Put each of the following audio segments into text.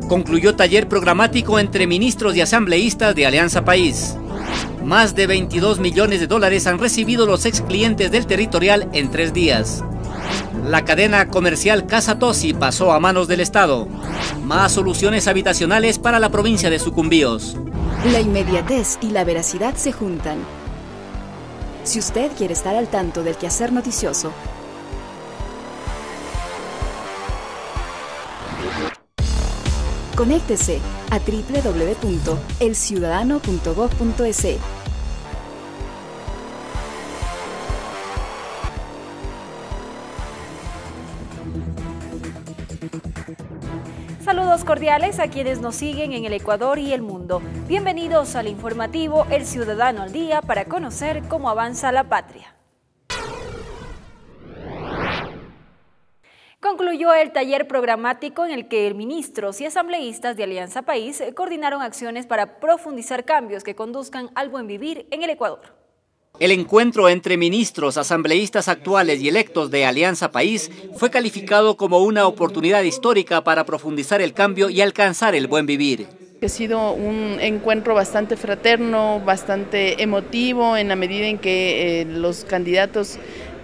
Concluyó taller programático entre ministros y asambleístas de Alianza País. Más de 22 millones de dólares han recibido los ex clientes del territorial en 3 días. La cadena comercial Casa Tosi pasó a manos del Estado. Más soluciones habitacionales para la provincia de Sucumbíos. La inmediatez y la veracidad se juntan. Si usted quiere estar al tanto del quehacer noticioso, conéctese a www.elciudadano.gov.es. Saludos cordiales a quienes nos siguen en el Ecuador y el mundo. Bienvenidos al informativo El Ciudadano al Día para conocer cómo avanza la patria. Concluyó el taller programático en el que ministros y asambleístas de Alianza País coordinaron acciones para profundizar cambios que conduzcan al buen vivir en el Ecuador. El encuentro entre ministros, asambleístas actuales y electos de Alianza País fue calificado como una oportunidad histórica para profundizar el cambio y alcanzar el buen vivir. Ha sido un encuentro bastante fraterno, bastante emotivo, en la medida en que los candidatos,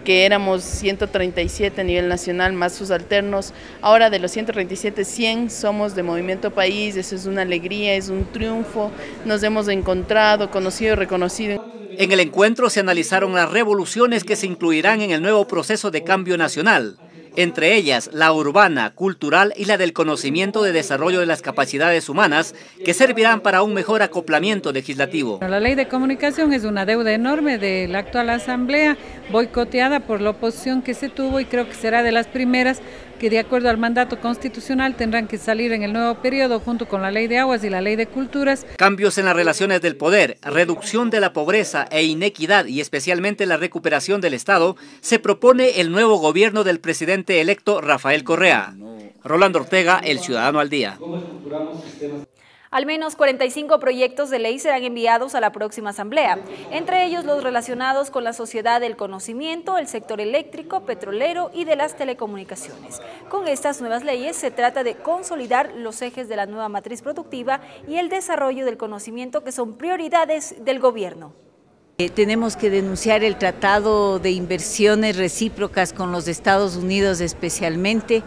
que éramos 137 a nivel nacional, más sus alternos, ahora de los 137, 100 somos de Movimiento País. Eso es una alegría, es un triunfo, nos hemos encontrado, conocido y reconocido. En el encuentro se analizaron las revoluciones que se incluirán en el nuevo proceso de cambio nacional, entre ellas la urbana, cultural y la del conocimiento de desarrollo de las capacidades humanas, que servirán para un mejor acoplamiento legislativo. La ley de comunicación es una deuda enorme de la actual asamblea, boicoteada por la oposición que se tuvo, y creo que será de las primeras que, de acuerdo al mandato constitucional, tendrán que salir en el nuevo periodo junto con la ley de aguas y la ley de culturas. Cambios en las relaciones del poder, reducción de la pobreza e inequidad y especialmente la recuperación del Estado, se propone el nuevo gobierno del presidente electo Rafael Correa. Rolando Ortega, El Ciudadano al Día. Al menos 45 proyectos de ley serán enviados a la próxima asamblea, entre ellos los relacionados con la sociedad del conocimiento, el sector eléctrico, petrolero y de las telecomunicaciones. Con estas nuevas leyes se trata de consolidar los ejes de la nueva matriz productiva y el desarrollo del conocimiento, que son prioridades del gobierno. Tenemos que denunciar el tratado de inversiones recíprocas con los Estados Unidos especialmente,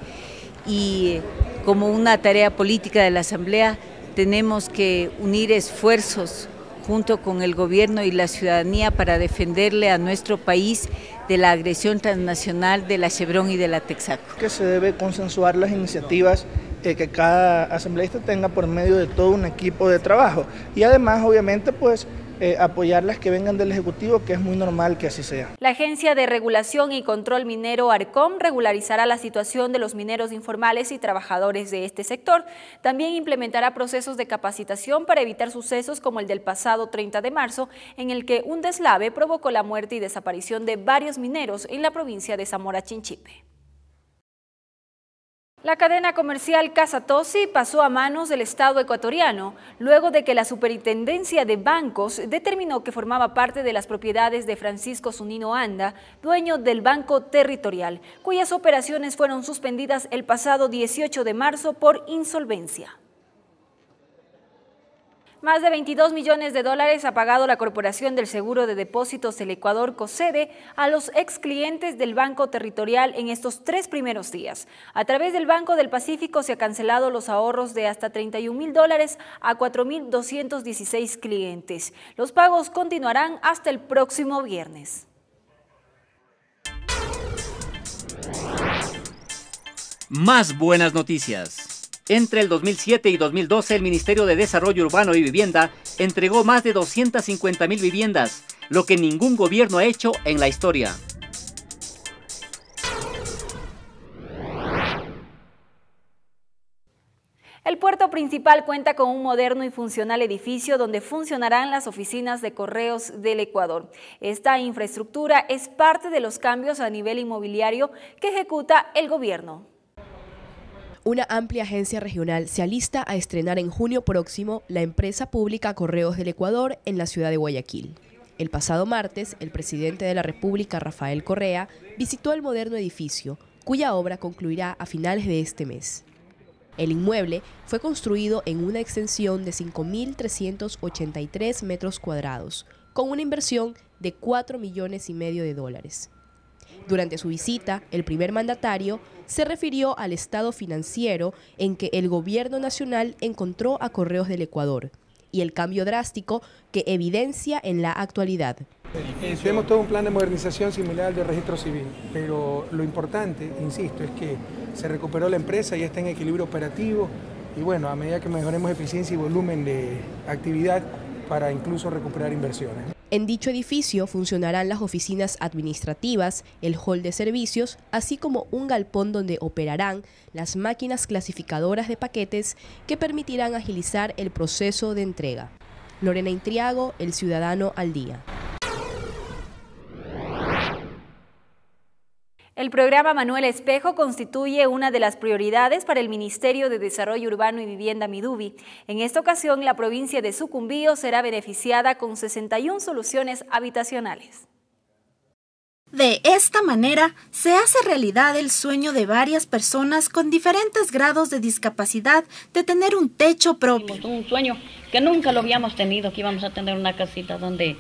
y como una tarea política de la asamblea tenemos que unir esfuerzos junto con el gobierno y la ciudadanía para defenderle a nuestro país de la agresión transnacional de la Chevron y de la Texaco. Que se debe consensuar las iniciativas que cada asambleísta tenga por medio de todo un equipo de trabajo, y además obviamente pues apoyar las que vengan del Ejecutivo, que es muy normal que así sea. La Agencia de Regulación y Control Minero ARCOM regularizará la situación de los mineros informales y trabajadores de este sector. También implementará procesos de capacitación para evitar sucesos como el del pasado 30 de marzo, en el que un deslave provocó la muerte y desaparición de varios mineros en la provincia de Zamora Chinchipe. La cadena comercial Casa Tosi pasó a manos del Estado ecuatoriano, luego de que la Superintendencia de Bancos determinó que formaba parte de las propiedades de Francisco Zunino Anda, dueño del Banco Territorial, cuyas operaciones fueron suspendidas el pasado 18 de marzo por insolvencia. Más de 22 millones de dólares ha pagado la Corporación del Seguro de Depósitos del Ecuador, COSEDE, a los ex clientes del Banco Territorial en estos 3 primeros días. A través del Banco del Pacífico se ha cancelado los ahorros de hasta 31.000 dólares a 4.216 clientes. Los pagos continuarán hasta el próximo viernes. Más buenas noticias. Entre el 2007 y 2012, el Ministerio de Desarrollo Urbano y Vivienda entregó más de 250.000 viviendas, lo que ningún gobierno ha hecho en la historia. El puerto principal cuenta con un moderno y funcional edificio donde funcionarán las oficinas de correos del Ecuador. Esta infraestructura es parte de los cambios a nivel inmobiliario que ejecuta el gobierno. Una amplia agencia regional se alista a estrenar en junio próximo la empresa pública Correos del Ecuador en la ciudad de Guayaquil. El pasado martes, el presidente de la República, Rafael Correa, visitó el moderno edificio, cuya obra concluirá a finales de este mes. El inmueble fue construido en una extensión de 5.383 metros cuadrados, con una inversión de $4,5 millones. Durante su visita, el primer mandatario se refirió al estado financiero en que el gobierno nacional encontró a Correos del Ecuador y el cambio drástico que evidencia en la actualidad. Tenemos todo un plan de modernización similar al del registro civil, pero lo importante, insisto, es que se recuperó la empresa, ya está en equilibrio operativo y bueno, a medida que mejoremos eficiencia y volumen de actividad para incluso recuperar inversiones. En dicho edificio funcionarán las oficinas administrativas, el hall de servicios, así como un galpón donde operarán las máquinas clasificadoras de paquetes que permitirán agilizar el proceso de entrega. Lorena Intriago, El Ciudadano al Día. El programa Manuel Espejo constituye una de las prioridades para el Ministerio de Desarrollo Urbano y Vivienda Midubi. En esta ocasión, la provincia de Sucumbíos será beneficiada con 61 soluciones habitacionales. De esta manera, se hace realidad el sueño de varias personas con diferentes grados de discapacidad de tener un techo propio. Un sueño que nunca lo habíamos tenido, que íbamos a tener una casita donde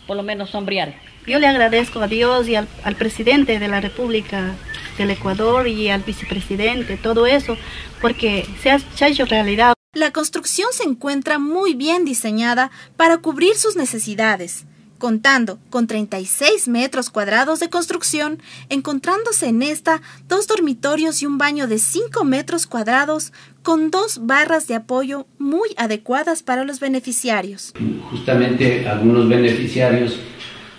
por lo menos sombrear. Yo le agradezco a Dios y al presidente de la República del Ecuador y al vicepresidente, todo eso, porque se ha hecho realidad. La construcción se encuentra muy bien diseñada para cubrir sus necesidades, contando con 36 metros cuadrados de construcción, encontrándose en esta 2 dormitorios y un baño de 5 metros cuadrados con 2 barras de apoyo muy adecuadas para los beneficiarios. Justamente algunos beneficiarios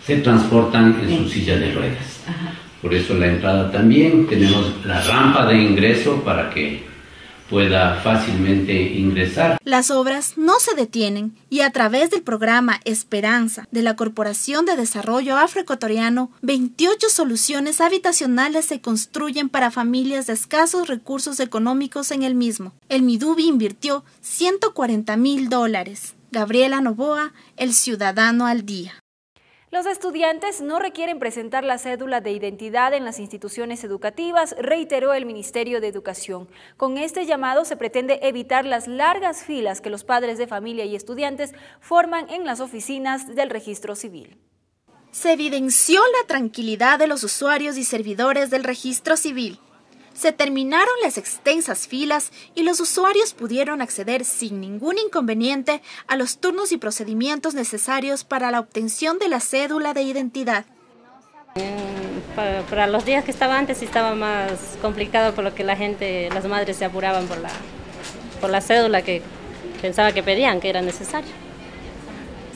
se transportan en su silla de ruedas. Por eso la entrada también, tenemos la rampa de ingreso para que pueda fácilmente ingresar. Las obras no se detienen y a través del programa Esperanza de la Corporación de Desarrollo Afroecuatoriano, 28 soluciones habitacionales se construyen para familias de escasos recursos económicos en el mismo. El Midubi invirtió $140,000. Gabriela Novoa, El Ciudadano al Día. Los estudiantes no requieren presentar la cédula de identidad en las instituciones educativas, reiteró el Ministerio de Educación. Con este llamado se pretende evitar las largas filas que los padres de familia y estudiantes forman en las oficinas del registro civil. Se evidenció la tranquilidad de los usuarios y servidores del registro civil. Se terminaron las extensas filas y los usuarios pudieron acceder sin ningún inconveniente a los turnos y procedimientos necesarios para la obtención de la cédula de identidad. Para los días que estaba antes estaba más complicado, por lo que las madres se apuraban por la cédula que pensaba que pedían, que era necesario.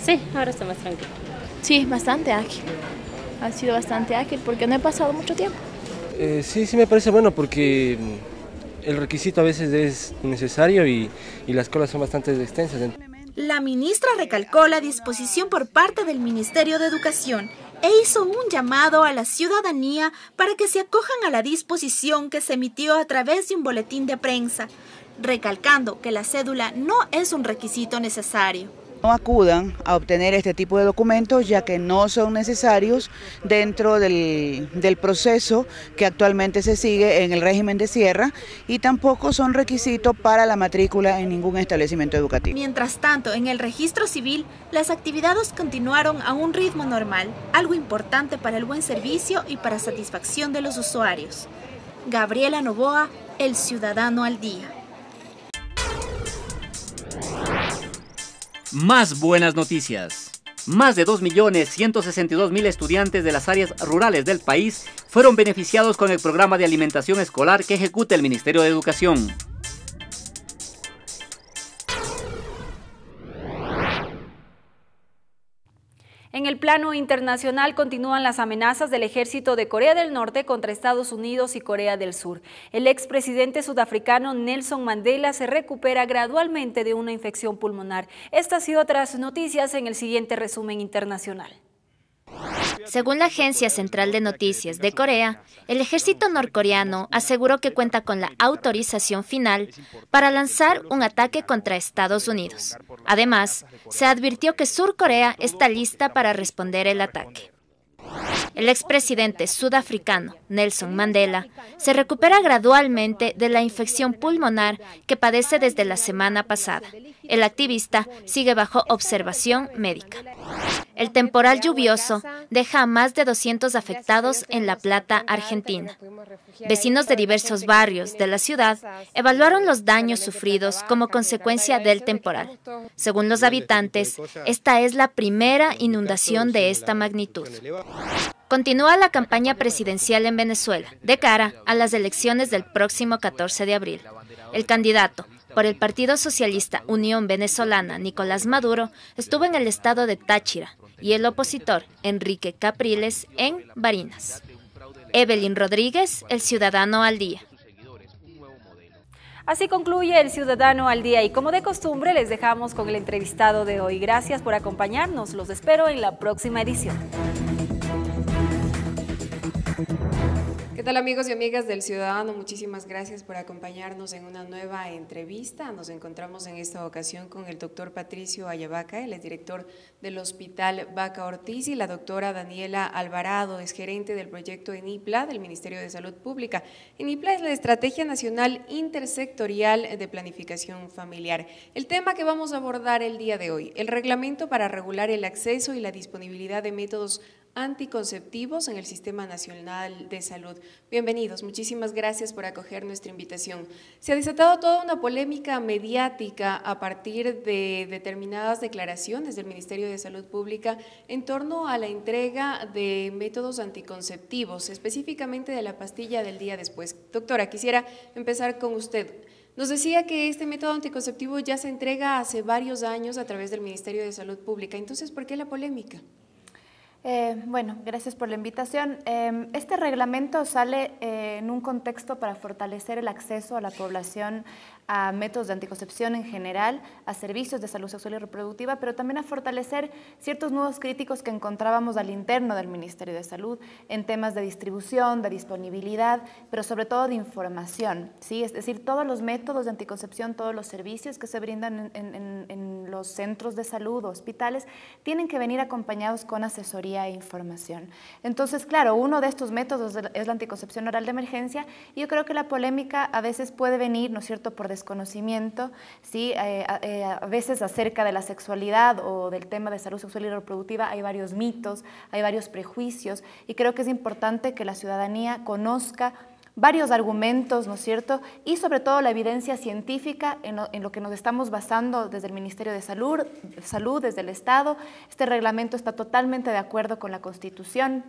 Sí, ahora está más tranquilo. Sí, bastante ágil. Ha sido bastante ágil porque no he pasado mucho tiempo. Sí me parece bueno porque el requisito a veces es necesario y las colas son bastante extensas. La ministra recalcó la disposición por parte del Ministerio de Educación e hizo un llamado a la ciudadanía para que se acojan a la disposición que se emitió a través de un boletín de prensa, recalcando que la cédula no es un requisito necesario. No acudan a obtener este tipo de documentos ya que no son necesarios dentro del proceso que actualmente se sigue en el régimen de sierra y tampoco son requisitos para la matrícula en ningún establecimiento educativo. Mientras tanto, en el registro civil, las actividades continuaron a un ritmo normal, algo importante para el buen servicio y para satisfacción de los usuarios. Gabriela Novoa, El Ciudadano al Día. Más buenas noticias. Más de 2.162.000 estudiantes de las áreas rurales del país fueron beneficiados con el programa de alimentación escolar que ejecuta el Ministerio de Educación. En el plano internacional continúan las amenazas del ejército de Corea del Norte contra Estados Unidos y Corea del Sur. El expresidente sudafricano Nelson Mandela se recupera gradualmente de una infección pulmonar. Estas y otras noticias en el siguiente resumen internacional. Según la Agencia Central de Noticias de Corea, el ejército norcoreano aseguró que cuenta con la autorización final para lanzar un ataque contra Estados Unidos. Además, se advirtió que Sur Corea está lista para responder el ataque. El expresidente sudafricano Nelson Mandela se recupera gradualmente de la infección pulmonar que padece desde la semana pasada. El activista sigue bajo observación médica. El temporal lluvioso deja a más de 200 afectados en La Plata, Argentina. Vecinos de diversos barrios de la ciudad evaluaron los daños sufridos como consecuencia del temporal. Según los habitantes, esta es la primera inundación de esta magnitud. Continúa la campaña presidencial en Venezuela, de cara a las elecciones del próximo 14 de abril. El candidato por el Partido Socialista Unión Venezolana, Nicolás Maduro, estuvo en el estado de Táchira y el opositor, Enrique Capriles, en Barinas. Evelyn Rodríguez, El Ciudadano al Día. Así concluye El Ciudadano al Día y como de costumbre les dejamos con el entrevistado de hoy. Gracias por acompañarnos, los espero en la próxima edición. ¿Qué tal amigos y amigas del Ciudadano? Muchísimas gracias por acompañarnos en una nueva entrevista. Nos encontramos en esta ocasión con el doctor Patricio Ayavaca, él es director del Hospital Vaca Ortiz, y la doctora Daniela Alvarado, es gerente del proyecto ENIPLA del Ministerio de Salud Pública. ENIPLA es la Estrategia Nacional Intersectorial de Planificación Familiar. El tema que vamos a abordar el día de hoy, el reglamento para regular el acceso y la disponibilidad de métodos anticonceptivos en el Sistema Nacional de Salud. Bienvenidos, muchísimas gracias por acoger nuestra invitación. Se ha desatado toda una polémica mediática a partir de determinadas declaraciones del Ministerio de Salud Pública en torno a la entrega de métodos anticonceptivos, específicamente de la pastilla del día después. Doctora, quisiera empezar con usted. Nos decía que este método anticonceptivo ya se entrega hace varios años a través del Ministerio de Salud Pública. Entonces, ¿por qué la polémica? Bueno, gracias por la invitación. Este reglamento sale en un contexto para fortalecer el acceso a la población a métodos de anticoncepción en general, a servicios de salud sexual y reproductiva, pero también a fortalecer ciertos nudos críticos que encontrábamos al interno del Ministerio de Salud en temas de distribución, de disponibilidad, pero sobre todo de información, ¿sí? Es decir, todos los métodos de anticoncepción, todos los servicios que se brindan en los centros de salud o hospitales tienen que venir acompañados con asesoría e información. Entonces, claro, uno de estos métodos es la anticoncepción oral de emergencia y yo creo que la polémica a veces puede venir, ¿no es cierto?, por desconocimiento, ¿sí? A veces acerca de la sexualidad o del tema de salud sexual y reproductiva hay varios mitos, hay varios prejuicios y creo que es importante que la ciudadanía conozca varios argumentos, ¿no es cierto?, y sobre todo la evidencia científica en lo que nos estamos basando desde el Ministerio de Salud, desde el Estado. Este reglamento está totalmente de acuerdo con la Constitución,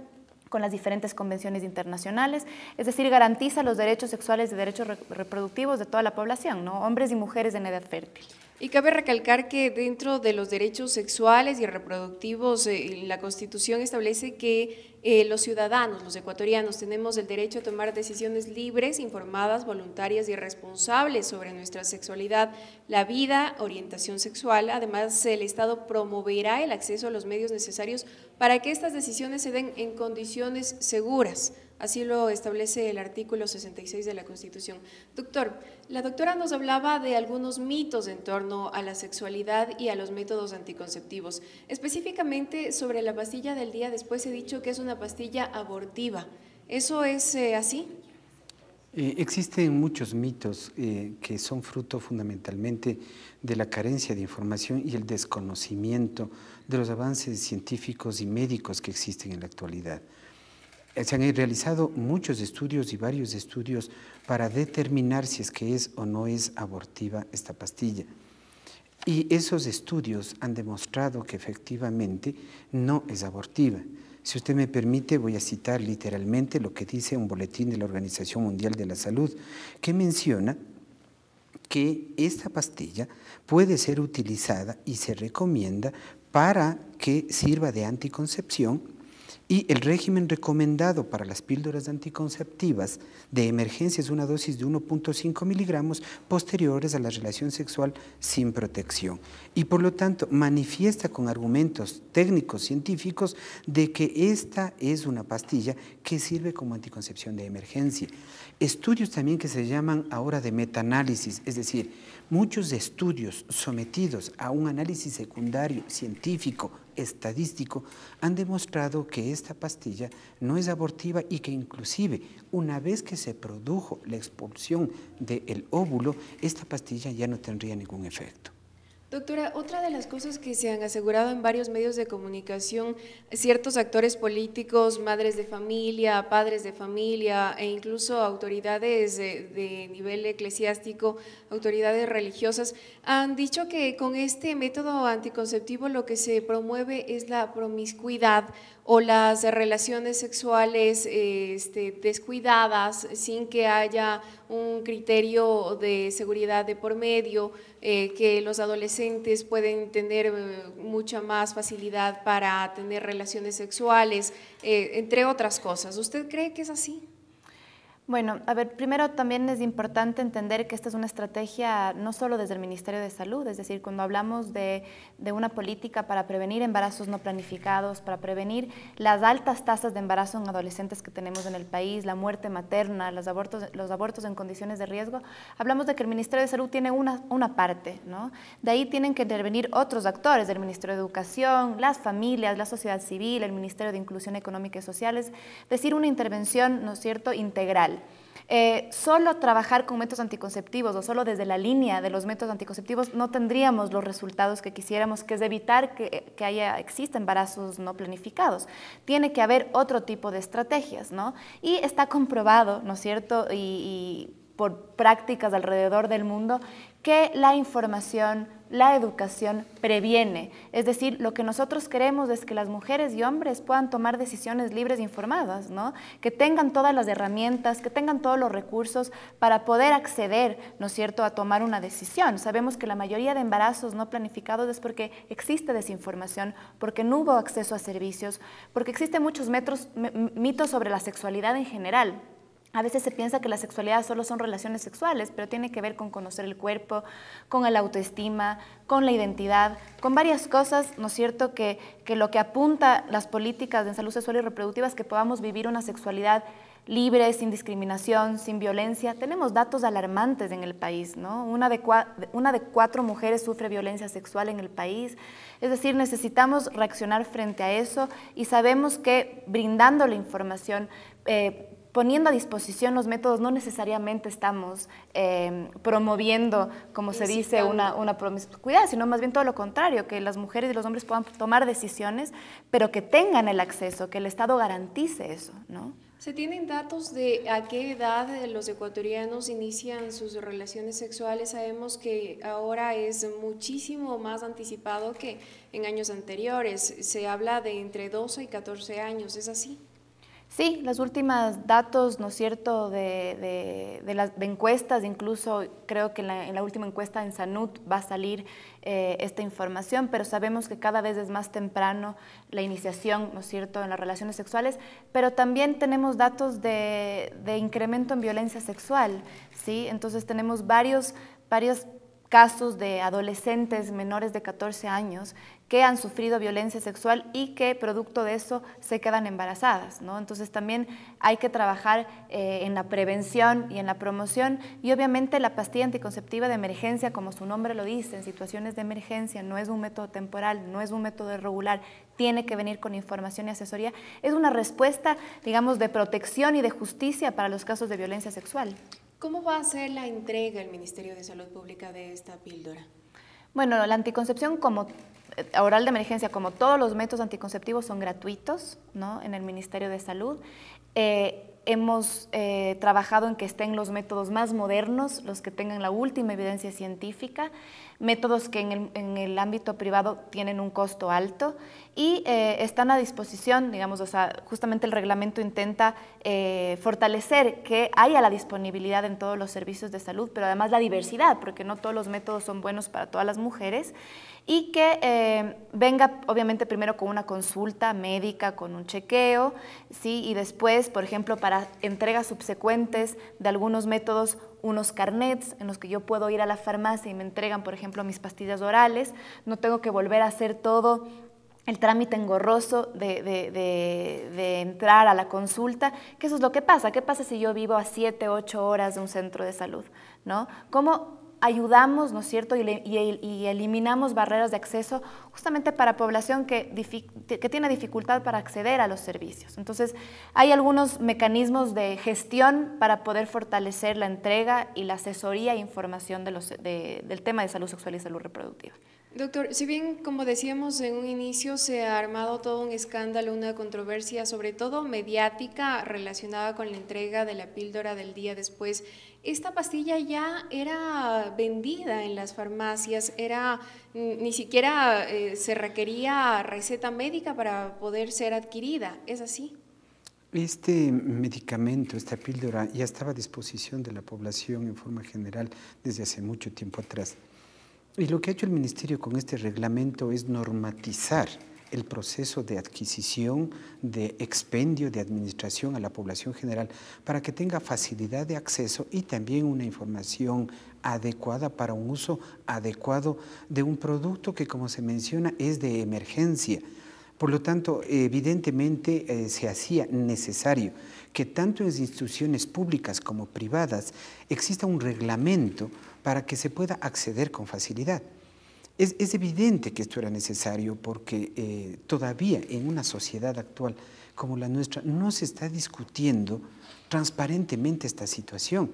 con las diferentes convenciones internacionales, es decir, garantiza los derechos sexuales y derechos reproductivos de toda la población, ¿no?, hombres y mujeres en edad fértil. Y cabe recalcar que dentro de los derechos sexuales y reproductivos, la Constitución establece que los ciudadanos, los ecuatorianos, tenemos el derecho a tomar decisiones libres, informadas, voluntarias y responsables sobre nuestra sexualidad, la vida, orientación sexual. Además, el Estado promoverá el acceso a los medios necesarios para que estas decisiones se den en condiciones seguras. Así lo establece el artículo 66 de la Constitución. Doctor, la doctora nos hablaba de algunos mitos en torno a la sexualidad y a los métodos anticonceptivos. Específicamente sobre la pastilla del día después he dicho que es una pastilla abortiva. ¿Eso es así? Existen muchos mitos que son fruto fundamentalmente de la carencia de información y el desconocimiento de los avances científicos y médicos que existen en la actualidad. Se han realizado muchos estudios y varios estudios para determinar si es que es o no es abortiva esta pastilla. Y esos estudios han demostrado que efectivamente no es abortiva. Si usted me permite, voy a citar literalmente lo que dice un boletín de la Organización Mundial de la Salud, que menciona que esta pastilla puede ser utilizada y se recomienda para que sirva de anticoncepción. Y el régimen recomendado para las píldoras anticonceptivas de emergencia es una dosis de 1.5 miligramos posteriores a la relación sexual sin protección. Y por lo tanto manifiesta con argumentos técnicos científicos de que esta es una pastilla que sirve como anticoncepción de emergencia. Estudios también que se llaman ahora de metaanálisis, es decir, muchos estudios sometidos a un análisis secundario científico estadístico han demostrado que esta pastilla no es abortiva y que inclusive una vez que se produjo la expulsión del óvulo, esta pastilla ya no tendría ningún efecto. Doctora, otra de las cosas que se han asegurado en varios medios de comunicación, ciertos actores políticos, madres de familia, padres de familia e incluso autoridades de nivel eclesiástico, autoridades religiosas, han dicho que con este método anticonceptivo lo que se promueve es la promiscuidad o las relaciones sexuales descuidadas sin que haya un criterio de seguridad de por medio, que los adolescentes pueden tener mucha más facilidad para tener relaciones sexuales, entre otras cosas. ¿Usted cree que es así? Bueno, a ver, primero también es importante entender que esta es una estrategia no solo desde el Ministerio de Salud, es decir, cuando hablamos de una política para prevenir embarazos no planificados, para prevenir las altas tasas de embarazo en adolescentes que tenemos en el país, la muerte materna, los abortos en condiciones de riesgo, hablamos de que el Ministerio de Salud tiene una parte, ¿no? De ahí tienen que intervenir otros actores, del Ministerio de Educación, las familias, la sociedad civil, el Ministerio de Inclusión Económica y Social, es decir, una intervención, ¿no es cierto?, integral. Solo trabajar con métodos anticonceptivos o solo desde la línea de los métodos anticonceptivos no tendríamos los resultados que quisiéramos, que es evitar que existan embarazos no planificados. Tiene que haber otro tipo de estrategias, ¿no? Y está comprobado, ¿no es cierto?, y por prácticas alrededor del mundo, que la información, la educación previene. Es decir, lo que nosotros queremos es que las mujeres y hombres puedan tomar decisiones libres e informadas, ¿no? Que tengan todas las herramientas, que tengan todos los recursos para poder acceder, ¿no es cierto?, a tomar una decisión. Sabemos que la mayoría de embarazos no planificados es porque existe desinformación, porque no hubo acceso a servicios, porque existen muchos mitos sobre la sexualidad en general. A veces se piensa que la sexualidad solo son relaciones sexuales, pero tiene que ver con conocer el cuerpo, con el autoestima, con la identidad, con varias cosas, ¿no es cierto?, que lo que apunta las políticas de salud sexual y reproductiva es que podamos vivir una sexualidad libre, sin discriminación, sin violencia. Tenemos datos alarmantes en el país, ¿no? Una de 4 mujeres sufre violencia sexual en el país. Es decir, necesitamos reaccionar frente a eso y sabemos que brindando la información, poniendo a disposición los métodos, no necesariamente estamos promoviendo, como se dice, una promiscuidad, sino más bien todo lo contrario, que las mujeres y los hombres puedan tomar decisiones, pero que tengan el acceso, que el Estado garantice eso, ¿no? ¿Se tienen datos de a qué edad los ecuatorianos inician sus relaciones sexuales? Sabemos que ahora es muchísimo más anticipado que en años anteriores. Se habla de entre 12 y 14 años, ¿es así? Sí, los últimos datos, ¿no es cierto?, de encuestas, incluso creo que en la última encuesta en Sanut va a salir esta información, pero sabemos que cada vez es más temprano la iniciación, ¿no es cierto?, en las relaciones sexuales, pero también tenemos datos de incremento en violencia sexual, ¿sí? Entonces tenemos varios casos de adolescentes menores de 14 años que han sufrido violencia sexual y que producto de eso se quedan embarazadas, ¿no? Entonces también hay que trabajar en la prevención y en la promoción, y obviamente la pastilla anticonceptiva de emergencia, como su nombre lo dice, en situaciones de emergencia, no es un método temporal, no es un método regular, tiene que venir con información y asesoría. Es una respuesta, digamos, de protección y de justicia para los casos de violencia sexual. ¿Cómo va a ser la entrega el Ministerio de Salud Pública de esta píldora? Bueno, la anticoncepción oral de emergencia, como todos los métodos anticonceptivos, son gratuitos, ¿no?, en el Ministerio de Salud. Hemos trabajado en que estén los métodos más modernos, los que tengan la última evidencia científica, métodos que en el ámbito privado tienen un costo alto y están a disposición, digamos, o sea, justamente el reglamento intenta fortalecer que haya la disponibilidad en todos los servicios de salud, pero además la diversidad, porque no todos los métodos son buenos para todas las mujeres, y que venga obviamente primero con una consulta médica, con un chequeo, ¿sí? Y después, por ejemplo, para entregas subsecuentes de algunos métodos, unos carnets en los que yo puedo ir a la farmacia y me entregan, por ejemplo, mis pastillas orales, no tengo que volver a hacer todo el trámite engorroso de entrar a la consulta, que eso es lo que pasa. ¿Qué pasa si yo vivo a 7, 8 horas de un centro de salud, ¿no? ¿Cómo ayudamos, ¿no es cierto?, y eliminamos barreras de acceso justamente para población que tiene dificultad para acceder a los servicios. Entonces, hay algunos mecanismos de gestión para poder fortalecer la entrega y la asesoría e información del tema de salud sexual y salud reproductiva. Doctor, si bien, como decíamos en un inicio, se ha armado todo un escándalo, una controversia, sobre todo mediática, relacionada con la entrega de la píldora del día después, esta pastilla ya era vendida en las farmacias, ni siquiera se requería receta médica para poder ser adquirida, ¿es así? Este medicamento, esta píldora, ya estaba a disposición de la población en forma general desde hace mucho tiempo atrás. Y lo que ha hecho el Ministerio con este reglamento es normatizar el proceso de adquisición, de expendio, de administración a la población general para que tenga facilidad de acceso y también una información adecuada para un uso adecuado de un producto que, como se menciona, es de emergencia. Por lo tanto, evidentemente se hacía necesario que tanto en instituciones públicas como privadas exista un reglamento para que se pueda acceder con facilidad. Es evidente que esto era necesario porque todavía en una sociedad actual como la nuestra no se está discutiendo transparentemente esta situación.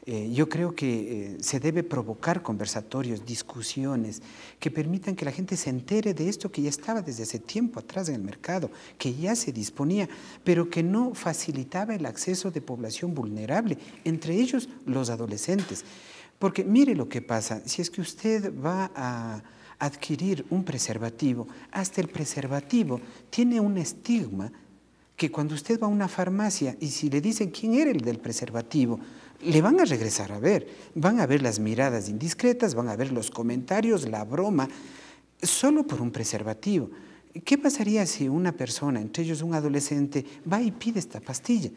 Yo creo que se debe provocar conversatorios, discusiones que permitan que la gente se entere de esto que ya estaba desde hace tiempo atrás en el mercado, que ya se disponía, pero que no facilitaba el acceso de población vulnerable, entre ellos los adolescentes. Porque mire lo que pasa, si es que usted va a adquirir un preservativo, hasta el preservativo tiene un estigma que cuando usted va a una farmacia y si le dicen quién era el del preservativo, le van a regresar a ver, van a ver las miradas indiscretas, van a ver los comentarios, la broma, solo por un preservativo. ¿Qué pasaría si una persona, entre ellos un adolescente, va y pide esta pastilla?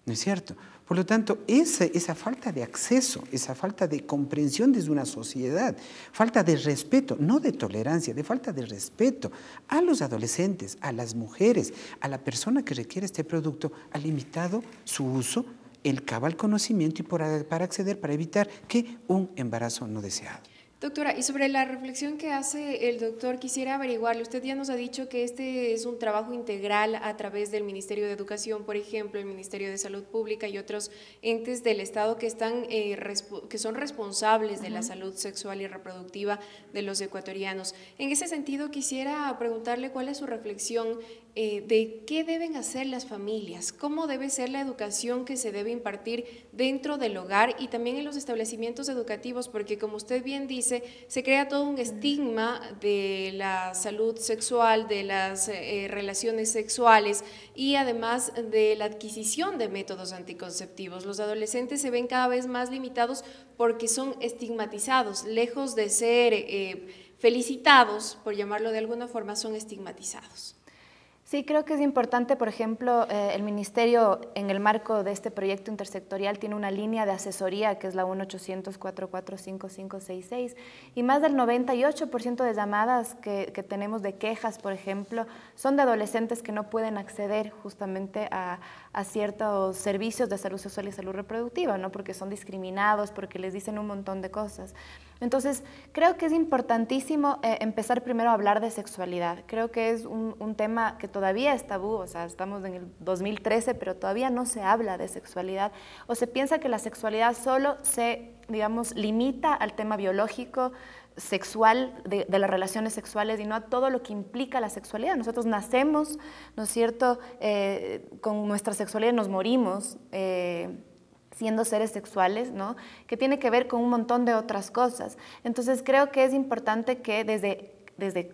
¿No es cierto? Por lo tanto, esa falta de acceso, esa falta de comprensión desde una sociedad, falta de respeto, no de tolerancia, de falta de respeto a los adolescentes, a las mujeres, a la persona que requiere este producto, ha limitado su uso, el cabal conocimiento y para acceder, para evitar que un embarazo no deseado. Doctora, y sobre la reflexión que hace el doctor, quisiera averiguarle, usted ya nos ha dicho que este es un trabajo integral a través del Ministerio de Educación, por ejemplo, el Ministerio de Salud Pública y otros entes del Estado que son responsables de la salud sexual y reproductiva de los ecuatorianos. En ese sentido, quisiera preguntarle cuál es su reflexión de qué deben hacer las familias, cómo debe ser la educación que se debe impartir dentro del hogar y también en los establecimientos educativos, porque como usted bien dice, se crea todo un estigma de la salud sexual, de las relaciones sexuales y además de la adquisición de métodos anticonceptivos. Los adolescentes se ven cada vez más limitados porque son estigmatizados, lejos de ser felicitados, por llamarlo de alguna forma, son estigmatizados. Sí, creo que es importante, por ejemplo, el Ministerio en el marco de este proyecto intersectorial tiene una línea de asesoría que es la 1-800-445-5566 y más del 98% de llamadas que tenemos de quejas, por ejemplo, son de adolescentes que no pueden acceder justamente a ciertos servicios de salud sexual y salud reproductiva, ¿no? Porque son discriminados, porque les dicen un montón de cosas. Entonces, creo que es importantísimo empezar primero a hablar de sexualidad. Creo que es un tema que todavía es tabú, o sea, estamos en el 2013, pero todavía no se habla de sexualidad, o se piensa que la sexualidad solo se, digamos, limita al tema biológico, sexual, de las relaciones sexuales y no a todo lo que implica la sexualidad. Nosotros nacemos, ¿no es cierto?, con nuestra sexualidad, nos morimos, siendo seres sexuales, ¿no?, que tiene que ver con un montón de otras cosas. Entonces creo que es importante que desde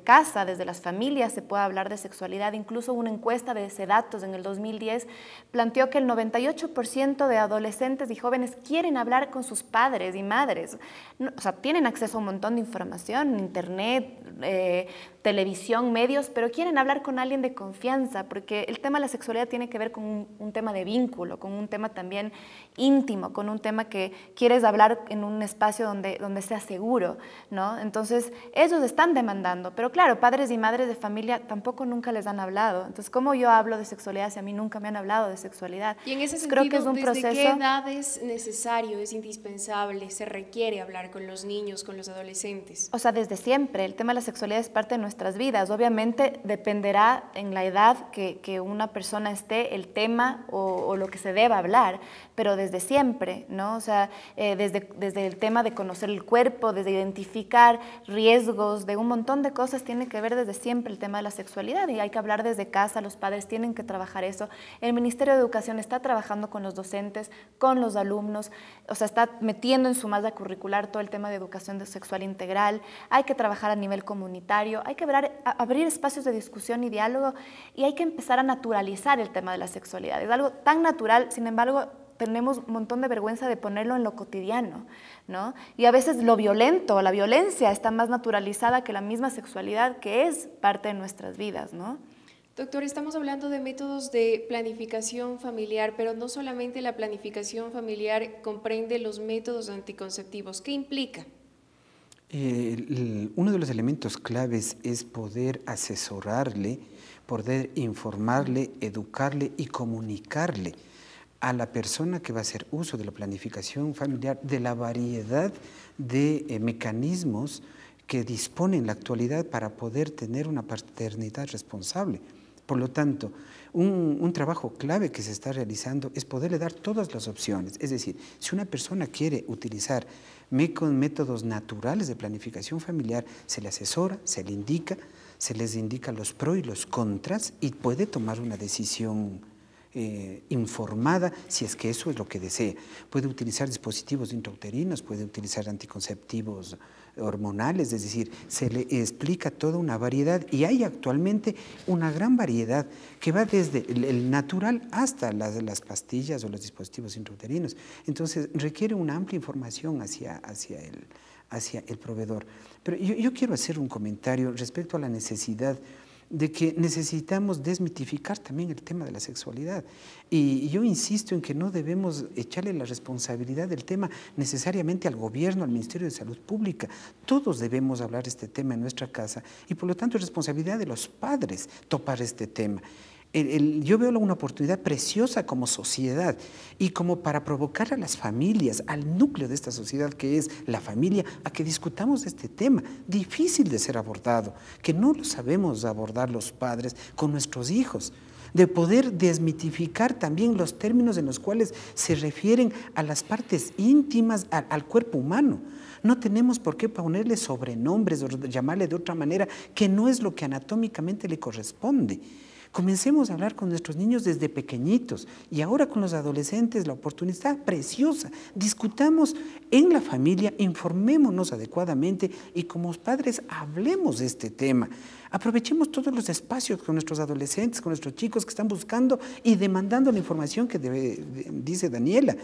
casa, desde las familias se pueda hablar de sexualidad. Incluso una encuesta de Sedatos en el 2010 planteó que el 98% de adolescentes y jóvenes quieren hablar con sus padres y madres. O sea, tienen acceso a un montón de información, internet, televisión, medios, pero quieren hablar con alguien de confianza, porque el tema de la sexualidad tiene que ver con un tema de vínculo, con un tema también íntimo, con un tema que quieres hablar en un espacio donde sea seguro, ¿no? Entonces, ellos están demandando contando. Pero claro, padres y madres de familia tampoco nunca les han hablado. Entonces, ¿cómo yo hablo de sexualidad si a mí nunca me han hablado de sexualidad? Y en ese Entonces, sentido, creo que es un ¿desde proceso... qué edad es necesario, es indispensable, se requiere hablar con los niños, con los adolescentes? O sea, desde siempre. El tema de la sexualidad es parte de nuestras vidas. Obviamente dependerá en la edad que una persona esté el tema o lo que se deba hablar, pero desde siempre, ¿no? O sea, desde el tema de conocer el cuerpo, desde identificar riesgos, de un montón de cosas, tiene que ver desde siempre el tema de la sexualidad y hay que hablar desde casa, los padres tienen que trabajar eso. El Ministerio de Educación está trabajando con los docentes, con los alumnos, o sea, está metiendo en su malla curricular todo el tema de educación sexual integral, hay que trabajar a nivel comunitario, hay que abrir espacios de discusión y diálogo y hay que empezar a naturalizar el tema de la sexualidad. Es algo tan natural, sin embargo, tenemos un montón de vergüenza de ponerlo en lo cotidiano, ¿no? Y a veces lo violento, la violencia está más naturalizada que la misma sexualidad, que es parte de nuestras vidas, ¿no? Doctor, estamos hablando de métodos de planificación familiar, pero no solamente la planificación familiar comprende los métodos anticonceptivos. ¿Qué implica? Uno de los elementos claves es poder asesorarle, poder informarle, educarle y comunicarle a la persona que va a hacer uso de la planificación familiar de la variedad de mecanismos que dispone en la actualidad para poder tener una paternidad responsable. Por lo tanto, un trabajo clave que se está realizando es poderle dar todas las opciones. Es decir, si una persona quiere utilizar métodos naturales de planificación familiar, se le asesora, se le indica, se les indica los pros y los contras y puede tomar una decisión informada si es que eso es lo que desea. Puede utilizar dispositivos intrauterinos, puede utilizar anticonceptivos hormonales, es decir, se le explica toda una variedad y hay actualmente una gran variedad que va desde el natural hasta las pastillas o los dispositivos intrauterinos. Entonces requiere una amplia información hacia el proveedor. Pero yo quiero hacer un comentario respecto a la necesidad de que necesitamos desmitificar también el tema de la sexualidad. Y yo insisto en que no debemos echarle la responsabilidad del tema necesariamente al gobierno, al Ministerio de Salud Pública. Todos debemos hablar de este tema en nuestra casa y por lo tanto es responsabilidad de los padres topar este tema. Yo veo una oportunidad preciosa como sociedad y como para provocar a las familias, al núcleo de esta sociedad que es la familia, a que discutamos de este tema, difícil de ser abordado, que no lo sabemos abordar los padres con nuestros hijos, de poder desmitificar también los términos en los cuales se refieren a las partes íntimas, al cuerpo humano. No tenemos por qué ponerle sobrenombres o llamarle de otra manera que no es lo que anatómicamente le corresponde. Comencemos a hablar con nuestros niños desde pequeñitos y ahora con los adolescentes la oportunidad está preciosa. Discutamos en la familia, informémonos adecuadamente y como padres hablemos de este tema. Aprovechemos todos los espacios con nuestros adolescentes, con nuestros chicos que están buscando y demandando la información que dice Daniela.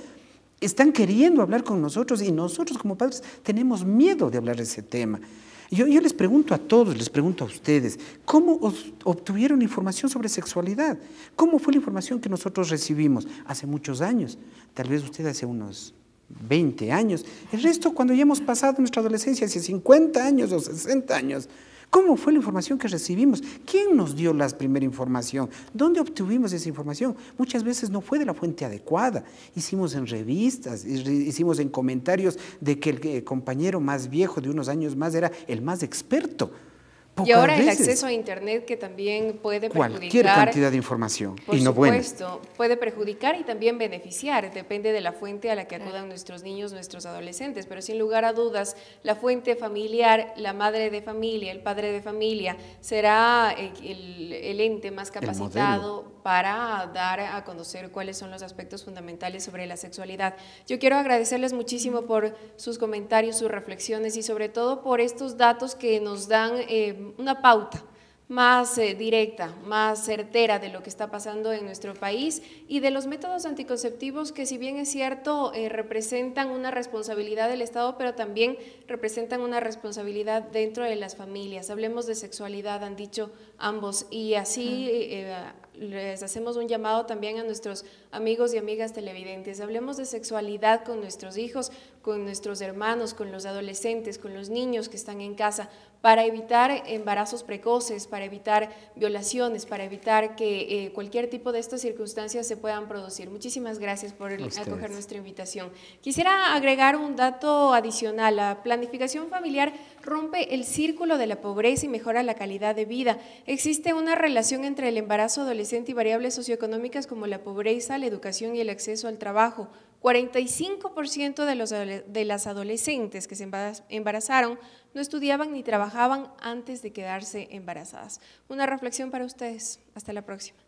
Están queriendo hablar con nosotros y nosotros como padres tenemos miedo de hablar de ese tema. Yo les pregunto a todos, les pregunto a ustedes, ¿cómo obtuvieron información sobre sexualidad? ¿Cómo fue la información que nosotros recibimos? Hace muchos años, tal vez usted hace unos 20 años, el resto cuando ya hemos pasado nuestra adolescencia, hace 50 años o 60 años. ¿Cómo fue la información que recibimos? ¿Quién nos dio la primera información? ¿Dónde obtuvimos esa información? Muchas veces no fue de la fuente adecuada. Hicimos en revistas, hicimos en comentarios de que el compañero más viejo de unos años más era el más experto. Y ahora el acceso a Internet que también puede perjudicar. Cualquier cantidad de información y no buena. Por supuesto, puede perjudicar y también beneficiar, depende de la fuente a la que acudan nuestros niños, nuestros adolescentes, pero sin lugar a dudas, la fuente familiar, la madre de familia, el padre de familia, será el ente más capacitado para dar a conocer cuáles son los aspectos fundamentales sobre la sexualidad. Yo quiero agradecerles muchísimo por sus comentarios, sus reflexiones y sobre todo por estos datos que nos dan una pauta más directa, más certera de lo que está pasando en nuestro país y de los métodos anticonceptivos que, si bien es cierto, representan una responsabilidad del Estado, pero también representan una responsabilidad dentro de las familias. Hablemos de sexualidad, han dicho ambos, y así les hacemos un llamado también a nuestros amigos y amigas televidentes. Hablemos de sexualidad con nuestros hijos, con nuestros hermanos, con los adolescentes, con los niños que están en casa, para evitar embarazos precoces, para evitar violaciones, para evitar que cualquier tipo de estas circunstancias se puedan producir. Muchísimas gracias por acoger nuestra invitación. Quisiera agregar un dato adicional. La planificación familiar rompe el círculo de la pobreza y mejora la calidad de vida. Existe una relación entre el embarazo adolescente y variables socioeconómicas como la pobreza, la educación y el acceso al trabajo. 45% de las adolescentes que se embarazaron no estudiaban ni trabajaban antes de quedarse embarazadas. Una reflexión para ustedes. Hasta la próxima.